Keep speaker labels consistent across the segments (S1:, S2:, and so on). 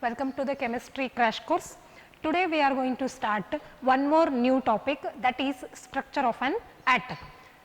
S1: Welcome to the chemistry crash course. Today we are going to start one more new topic, that is structure of an atom.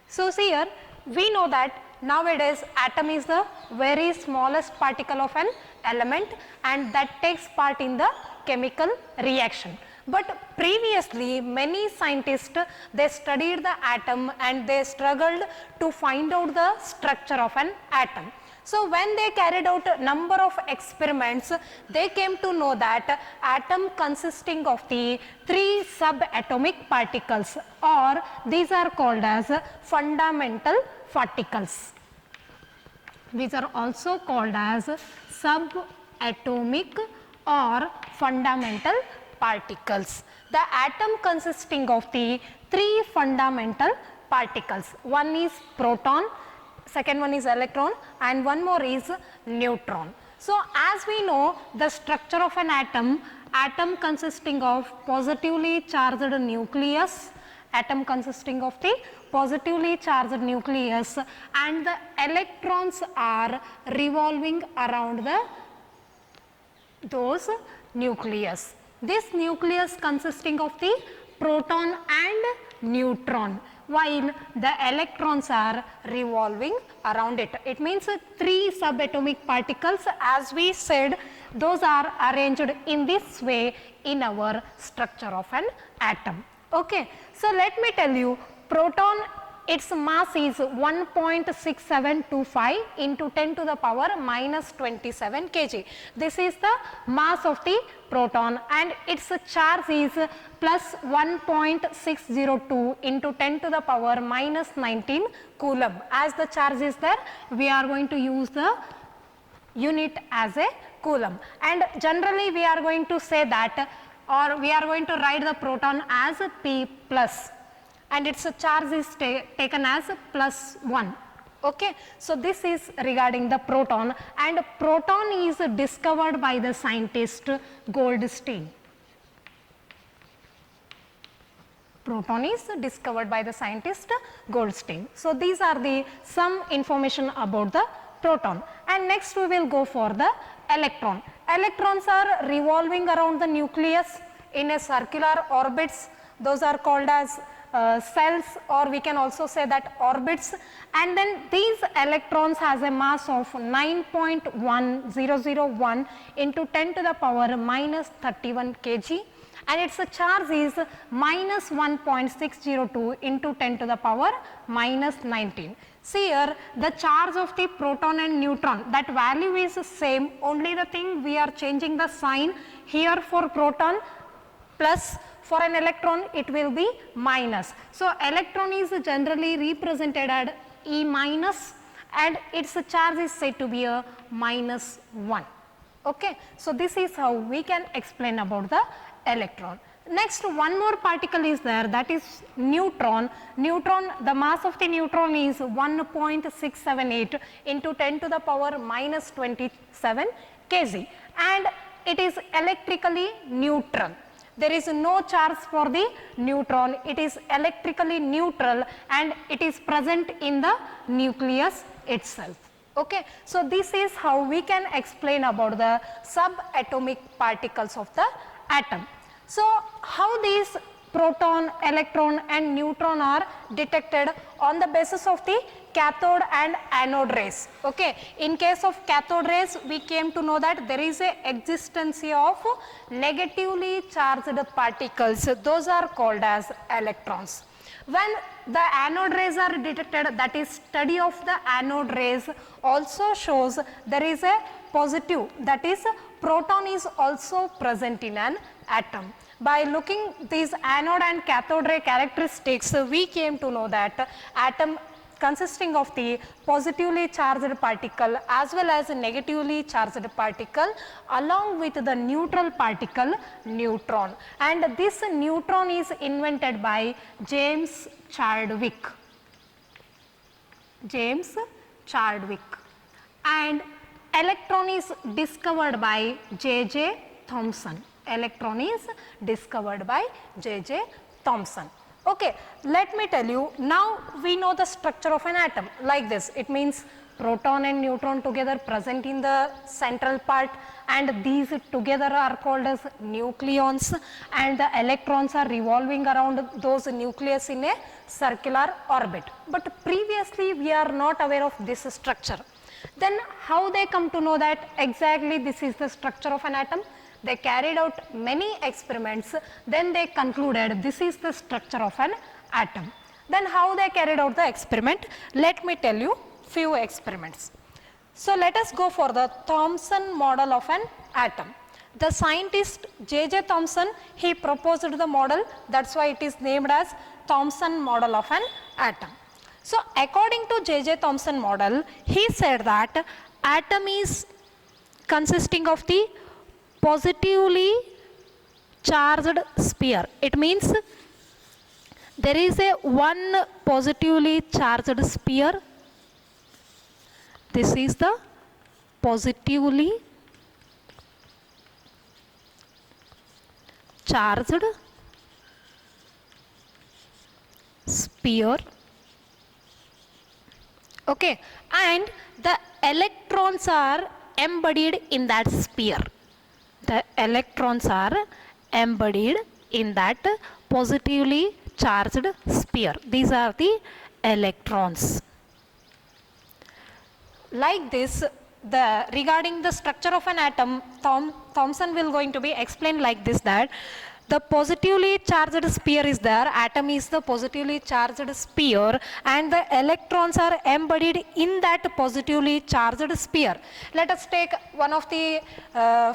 S1: So here we know that nowadays atom is the very smallest particle of an element and that takes part in the chemical reaction. But previously many scientists, they studied the atom and they struggled to find out the structure of an atom. So when they carried out number of experiments, they came to know that atom consisting of the 3 subatomic particles, or these are called as fundamental particles. These are also called as subatomic or fundamental particles. The atom consisting of the 3 fundamental particles. One is proton, second one is electron, and one more is neutron. So as we know, the structure of an atom consisting of positively charged nucleus, atom consisting of the positively charged nucleus, and the electrons are revolving around those nucleus. This nucleus consisting of the proton and neutron, while the electrons are revolving around it. It means 3 subatomic particles, as we said, those are arranged in this way in our structure of an atom. Okay. So let me tell you, proton, its mass is 1.6725 into 10 to the power minus 27 kg. This is the mass of the proton and its charge is plus 1.602 into 10 to the power minus 19 coulomb. As the charge is there, we are going to use the unit as a coulomb, and generally we are going to say that, or we are going to write the proton as P plus, and its charge is taken as plus 1. Okay. So this is regarding the proton, and proton is discovered by the scientist Goldstein. Proton is discovered by the scientist Goldstein. So these are the some information about the proton, and next we will go for the electron. Electrons are revolving around the nucleus in a circular orbits. Those are called as cells, or we can also say that orbits, and then these electrons has a mass of 9.1001 into 10 to the power minus 31 kg, and its charge is minus 1.602 into 10 to the power minus 19. See here, the charge of the proton and neutron, that value is same, only the thing we are changing the sign. Here for proton plus, for an electron it will be minus. So electron is generally represented as E minus and its charge is said to be a minus 1. Okay. So this is how we can explain about the electron. Next, one more particle is there, that is neutron. Neutron, the mass of the neutron is 1.678 into 10 to the power minus 27 kg, and it is electrically neutral. There is no charge for the neutron, it is electrically neutral and it is present in the nucleus itself. Okay. So this is how we can explain about the subatomic particles of the atom. So how these proton, electron and neutron are detected? On the basis of the cathode and anode rays. Okay. In case of cathode rays, we came to know that there is a existence of negatively charged particles. Those are called as electrons. When the anode rays are detected, that is study of the anode rays also shows there is a positive, that is proton is also present in an atom. By looking these anode and cathode ray characteristics, we came to know that atom consisting of the positively charged particle as well as a negatively charged particle along with the neutral particle neutron, and this neutron is invented by James Chadwick. And electron is discovered by J.J. Thomson. Electron is discovered by J.J. Thomson. Okay, let me tell you, now we know the structure of an atom like this. It means proton and neutron together present in the central part, and these together are called as nucleons, and the electrons are revolving around those nucleus in a circular orbit. But previously we are not aware of this structure. Then how they come to know that exactly this is the structure of an atom? They carried out many experiments, then they concluded this is the structure of an atom. Then how they carried out the experiment? Let me tell you few experiments. So let us go for the Thomson model of an atom. The scientist J.J. Thomson, he proposed the model, that's why it is named as Thomson model of an atom. So according to J.J. Thomson model, he said that atom is consisting of the positively charged sphere. It means there is a one positively charged sphere. This is the positively charged sphere. Okay, and the electrons are embodied in that sphere. The electrons are embodied in that positively charged sphere. These are the electrons. Like this, regarding the structure of an atom, Thomson will going to be explained like this, that the positively charged sphere is there, atom is the positively charged sphere, and the electrons are embodied in that positively charged sphere. Let us take one of the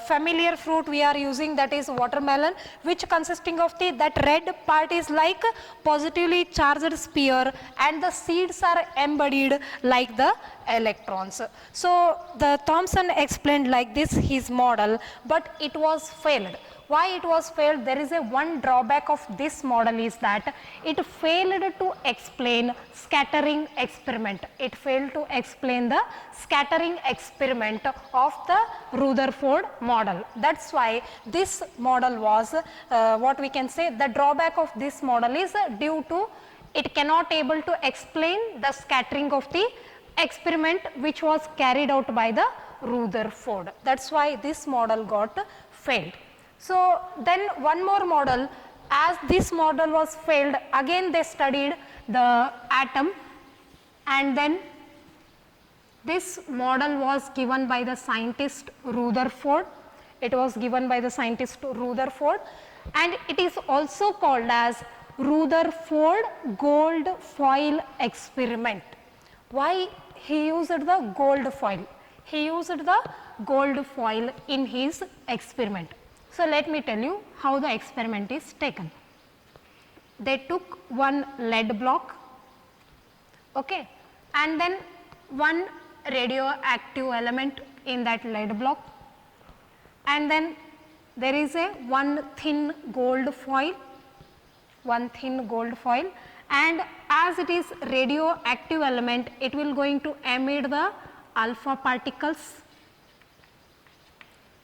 S1: familiar fruit we are using, that is watermelon, which consisting of that red part is like positively charged sphere, and the seeds are embodied like the electrons. So the Thomson explained like this his model, but it was failed. Why it was failed? There is a one drawback of this model is that it failed to explain scattering experiment. It failed to explain the scattering experiment of the Rutherford model. That's why this model was what we can say, the drawback of this model is due to it cannot able to explain the scattering of the experiment which was carried out by the Rutherford. That's why this model got failed. So then one more model, as this model was failed, again they studied the atom, and then this model was given by the scientist Rutherford. It was given by the scientist Rutherford, and it is also called as Rutherford gold foil experiment. Why he used the gold foil? He used the gold foil in his experiment. So let me tell you how the experiment is taken. They took one lead block, okay, and then one radioactive element in that lead block, and then there is a one thin gold foil, and as it is radioactive element, it will going to emit the alpha particles.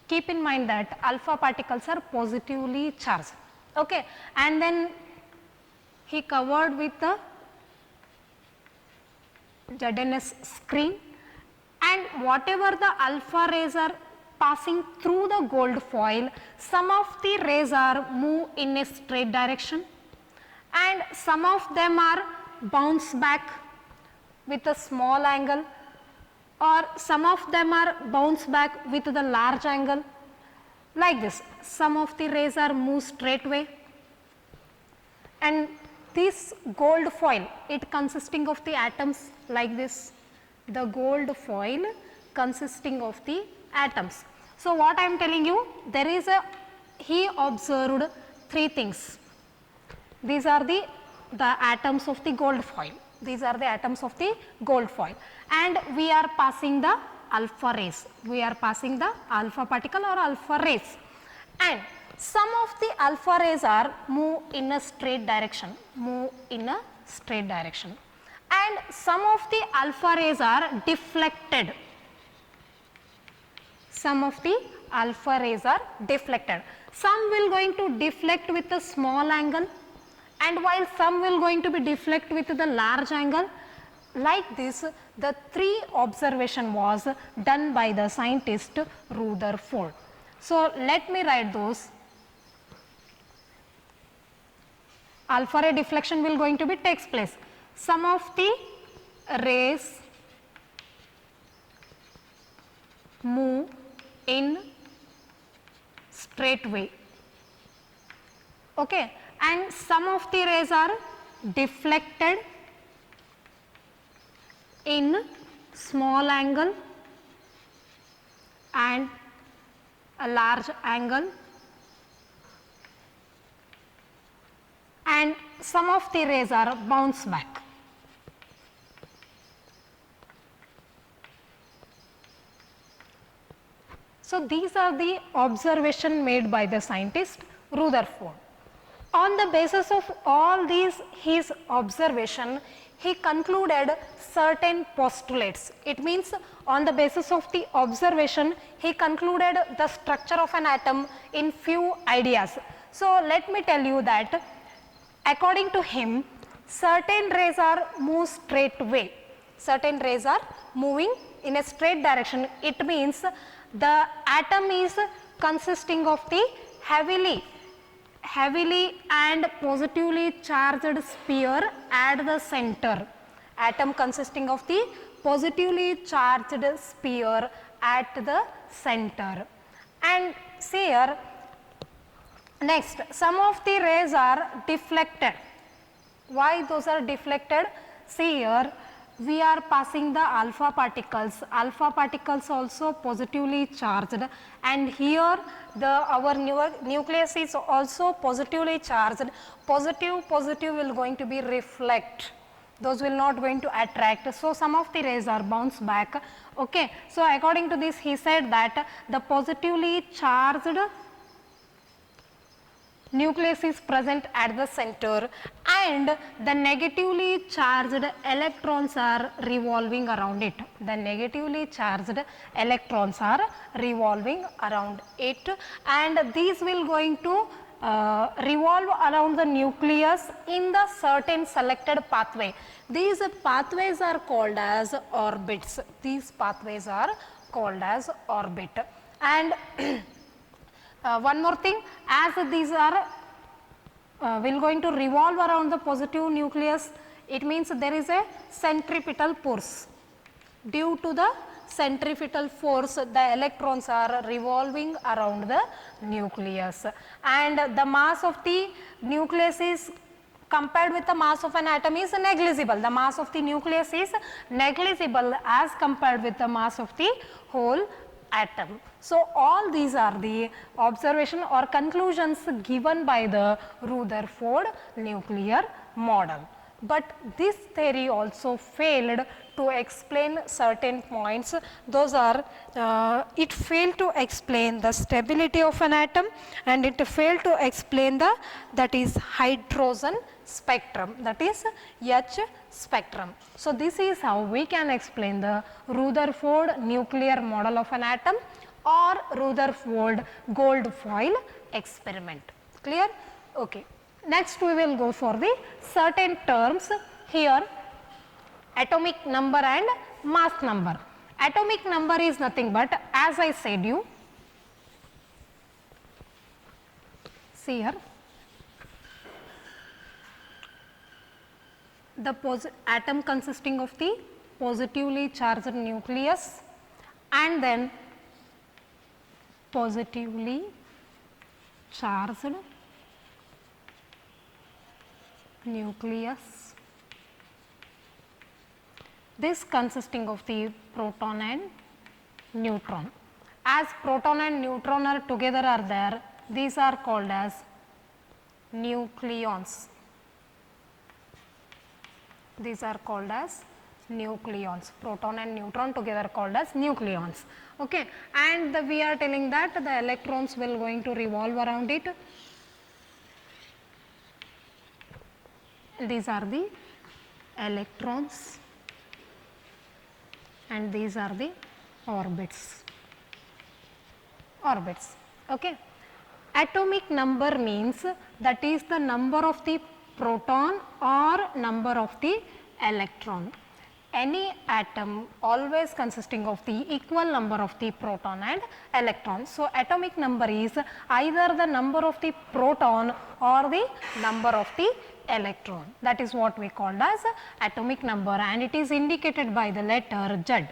S1: Keep in mind that alpha particles are positively charged, okay, and then he covered with the ZNS screen, and whatever the alpha rays are passing through the gold foil, some of the rays are move in a straight direction, and some of them are bounce back with a small angle, or some of them are bounce back with the large angle, like this. Some of the rays are move straight way, and this gold foil, it consisting of the atoms like this, the gold foil consisting of the atoms. So what I am telling you, there is he observed three things. These are the atoms of the gold foil. These are the atoms of the gold foil, and we are passing the alpha rays. We are passing the alpha particle or alpha rays, and some of the alpha rays are move in a straight direction, and some of the alpha rays are deflected. Some will going to deflect with a small angle, and while some will going to be deflect with the large angle, Like this, the three observation was done by the scientist Rutherford. So, let me write those. Alpha ray deflection will going to be takes place. Some of the rays move in straight way, okay, and some of the rays are deflected in small angle and a large angle, and some of the rays are bounce back. So, these are the observation made by the scientist Rutherford. On the basis of all these his observation, he concluded certain postulates. It means on the basis of the observation, he concluded the structure of an atom in few ideas. So, let me tell you that according to him, certain rays are move straight way, certain rays are moving in a straight direction. It means the atom is consisting of the heavily and positively charged sphere at the center, atom consisting of the positively charged sphere at the center. And see here, next, some of the rays are deflected. Why those are deflected? See here, we are passing the alpha particles also positively charged, and here our nucleus is also positively charged. Positive will going to be reflect, those will not going to attract. So, some of the rays are bounce back. Okay. So, according to this, he said that the positively charged nucleus is present at the center and the negatively charged electrons are revolving around it. The negatively charged electrons are revolving around it, and these will going to revolve around the nucleus in the certain selected pathway. These pathways are called as orbits. These pathways are called as orbit. And one more thing, as these are will going to revolve around the positive nucleus, it means there is a centripetal force. Due to the centripetal force, the electrons are revolving around the nucleus, and the mass of the nucleus is compared with the mass of an atom is negligible. The mass of the nucleus is negligible as compared with the mass of the whole atom. So, all these are the observation or conclusions given by the Rutherford nuclear model. But this theory also failed to explain certain points. Those are it failed to explain the stability of an atom, and it failed to explain the that is hydrogen spectrum, that is H spectrum. So, this is how we can explain the Rutherford nuclear model of an atom or Rutherford gold foil experiment. Clear? Okay. Next we will go for the certain terms here, atomic number and mass number. Atomic number is nothing but, as I said you, see here, the atom consisting of the positively charged nucleus and then positively charged nucleus, this consisting of the proton and neutron. As proton and neutron are together are there, these are called as nucleons. These are called as nucleons. Proton and neutron together called as nucleons. Okay. And we are telling that the electrons will going to revolve around it. These are the electrons and these are the orbits. Okay. Atomic number means that is the number of the proton or number of the electron. any atom always consisting of the equal number of the proton and electron. So, atomic number is either the number of the proton or the number of the electron. That is what we called as atomic number, and it is indicated by the letter Z.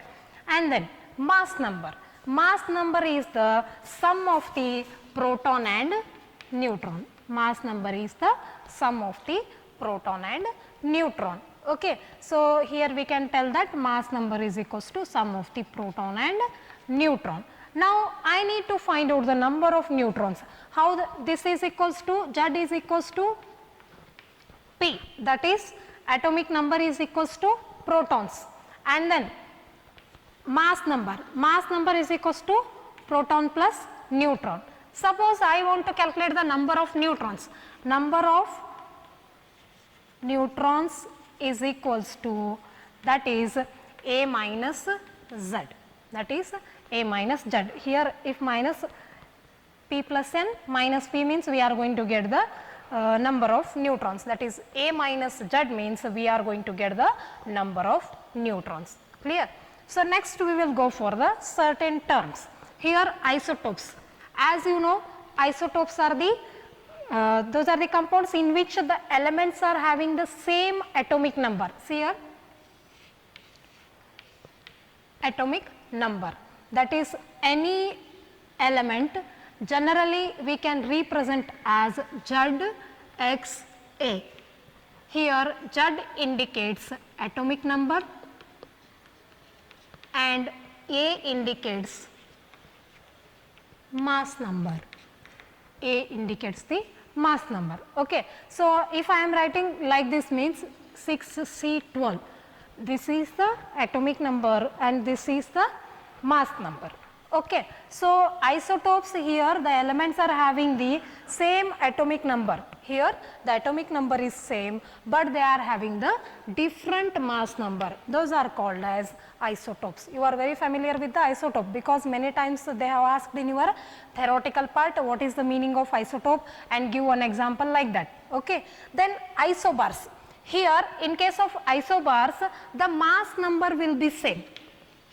S1: And then mass number. Mass number is the sum of the proton and neutron. Mass number is the sum of the proton and neutron. Okay. So, here we can tell that mass number is equals to sum of the proton and neutron. Now, I need to find out the number of neutrons. How this is equals to, Z is equals to P, that is atomic number is equals to protons, and then mass number is equals to proton plus neutron. Suppose I want to calculate the number of neutrons. Number of neutrons is equals to, that is A minus Z, that is A minus Z. Here if minus P plus N, minus P means we are going to get the number of neutrons, that is A minus Z means we are going to get the number of neutrons. Clear? So, next we will go for the certain terms. Here isotopes. As you know, isotopes are the those are the compounds in which the elements are having the same atomic number. See here, atomic number, that is any element generally we can represent as Z, X, A. Here Z indicates atomic number and A indicates mass number. A indicates the mass number. Okay. So, if I am writing like this means 6C12, this is the atomic number and this is the mass number. Okay. So, isotopes here the elements are having the same atomic number. Here the atomic number is same, but they are having the different mass number. Those are called as isotopes. You are very familiar with the isotope because many times they have asked in your theoretical part what is the meaning of isotope and give one example like that. Okay. Then isobars. Here in case of isobars the mass number will be same.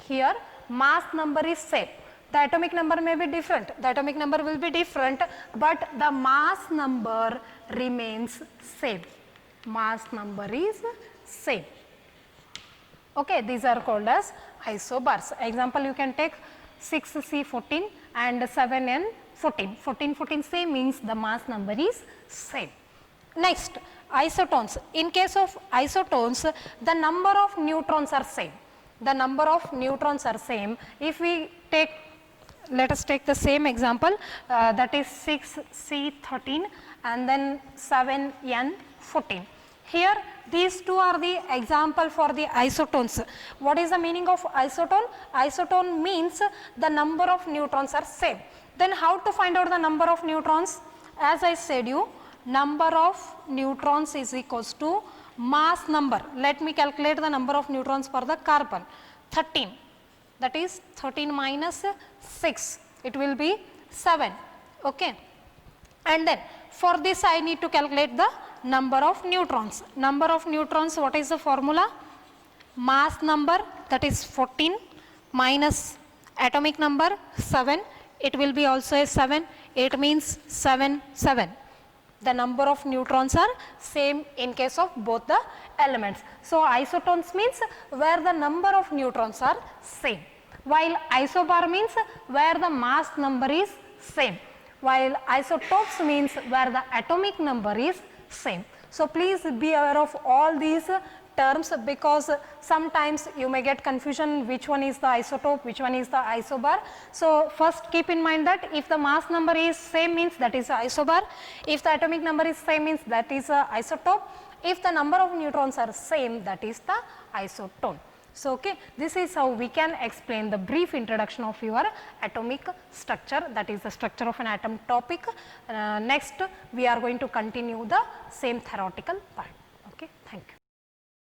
S1: Here mass number is same. The atomic number may be different, the atomic number will be different, but the mass number remains same. Mass number is same. Okay, these are called as isobars. Example you can take 6C14 and 7N14. 14 same means the mass number is same. Next, isotones. In case of isotones, the number of neutrons are same. The number of neutrons are same. If we take, let us take the same example, that is 6C13 and then 7N14. Here these two are the example for the isotones. What is the meaning of isotone? Isotone means the number of neutrons are same. Then how to find out the number of neutrons? As I said you, number of neutrons is equals to mass number. Let me calculate the number of neutrons for the carbon. 13, that is 13 minus 6, it will be 7. Okay. And then for this I need to calculate the number of neutrons. Number of neutrons, what is the formula? Mass number, that is 14 minus atomic number 7, it will be also a 7, it means 7. The number of neutrons are same in case of both the elements. So, isotones means where the number of neutrons are same, while isobar means where the mass number is same, while isotopes means where the atomic number is same. So, please be aware of all these terms because sometimes you may get confusion which one is the isotope, which one is the isobar. So, first keep in mind that if the mass number is same means that is isobar, if the atomic number is same means that is isotope, if the number of neutrons are same that is the isotone. So, okay, this is how we can explain the brief introduction of your atomic structure, that is the structure of an atom topic. Next we are going to continue the same theoretical part. Okay, thank you.